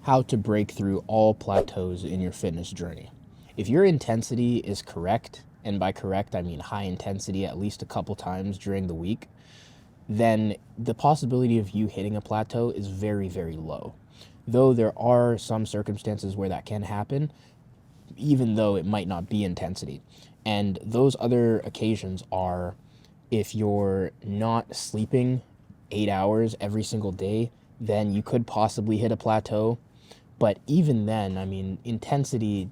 how to break through all plateaus in your fitness journey. If your intensity is correct, and by correct I mean high intensity at least a couple times during the week, then the possibility of you hitting a plateau is very, very low. Though there are some circumstances where that can happen, even though it might not be intensity. And those other occasions are if you're not sleeping 8 hours every single day, then you could possibly hit a plateau. But even then, I mean, intensity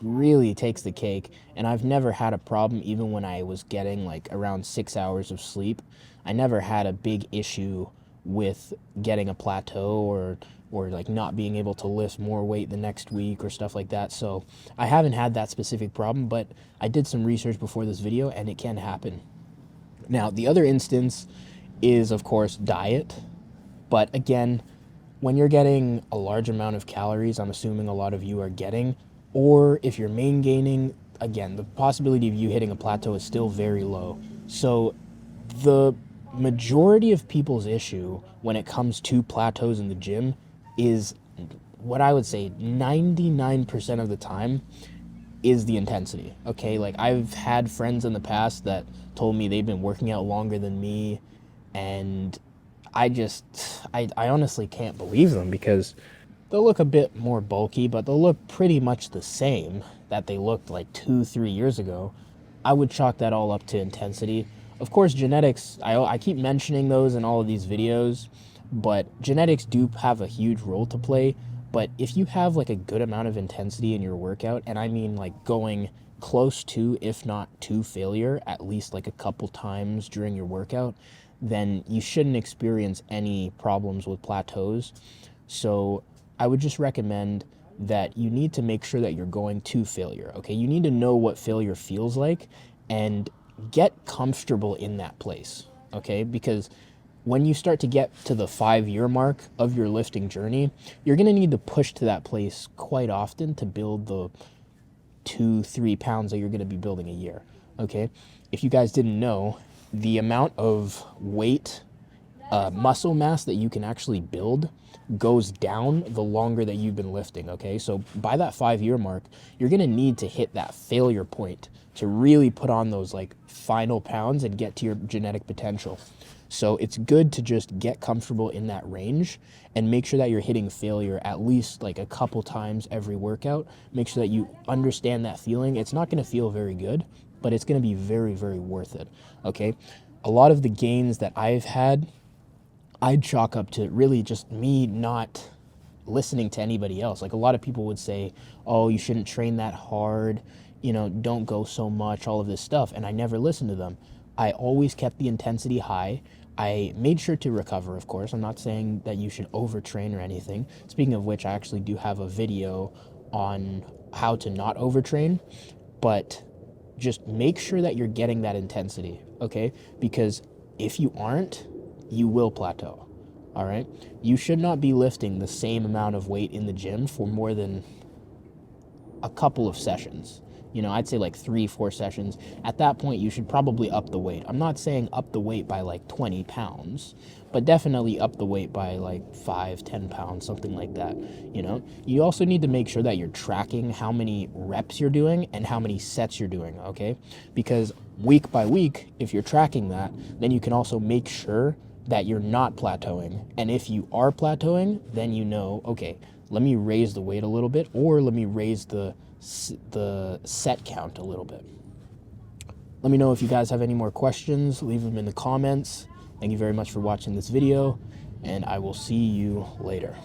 really takes the cake. And I've never had a problem, even when I was getting like around 6 hours of sleep. I never had a big issue with getting a plateau or like not being able to lift more weight the next week or stuff like that. So I haven't had that specific problem, but I did some research before this video and it can happen. Now, the other instance is, of course, diet. But again, when you're getting a large amount of calories, I'm assuming a lot of you are getting, or if you're main gaining, again, the possibility of you hitting a plateau is still very low. So the majority of people's issue when it comes to plateaus in the gym is, what I would say 99% of the time, is the intensity. Okay, like I've had friends in the past that told me they've been working out longer than me, and I honestly can't believe them, because they'll look a bit more bulky, but they'll look pretty much the same that they looked like 2-3 years ago. I would chalk that all up to intensity. Of course, genetics, I keep mentioning those in all of these videos, but genetics do have a huge role to play. But if you have like a good amount of intensity in your workout, and I mean like going close to, if not to failure, at least like a couple times during your workout, then you shouldn't experience any problems with plateaus. So I would just recommend that you need to make sure that you're going to failure, okay? You need to know what failure feels like and get comfortable in that place, okay? Because when you start to get to the 5-year mark of your lifting journey, you're gonna need to push to that place quite often to build the 2-3 pounds that you're gonna be building a year, okay? If you guys didn't know, the amount of weight, muscle mass that you can actually build goes down the longer that you've been lifting, okay? So by that 5-year mark, you're gonna need to hit that failure point to really put on those like final pounds and get to your genetic potential. So it's good to just get comfortable in that range and make sure that you're hitting failure at least like a couple times every workout. Make sure that you understand that feeling. It's not gonna feel very good, but it's gonna be very, very worth it, okay? A lot of the gains that I've had, I'd chalk up to really just me not listening to anybody else. Like a lot of people would say, oh, you shouldn't train that hard, you know, don't go so much, all of this stuff. And I never listened to them. I always kept the intensity high. I made sure to recover, of course. I'm not saying that you should overtrain or anything. Speaking of which, I actually do have a video on how to not overtrain, but just make sure that you're getting that intensity, okay? Because if you aren't, you will plateau, all right? You should not be lifting the same amount of weight in the gym for more than a couple of sessions. You know, I'd say like 3-4 sessions. At that point, you should probably up the weight. I'm not saying up the weight by like 20 pounds, but definitely up the weight by like 5-10 pounds, something like that. You know, you also need to make sure that you're tracking how many reps you're doing and how many sets you're doing, okay? Because week by week, if you're tracking that, then you can also make sure that you're not plateauing. And if you are plateauing, then you know, okay, let me raise the weight a little bit, or let me raise the set count a little bit. Let me know if you guys have any more questions. Leave them in the comments. Thank you very much for watching this video, and I will see you later.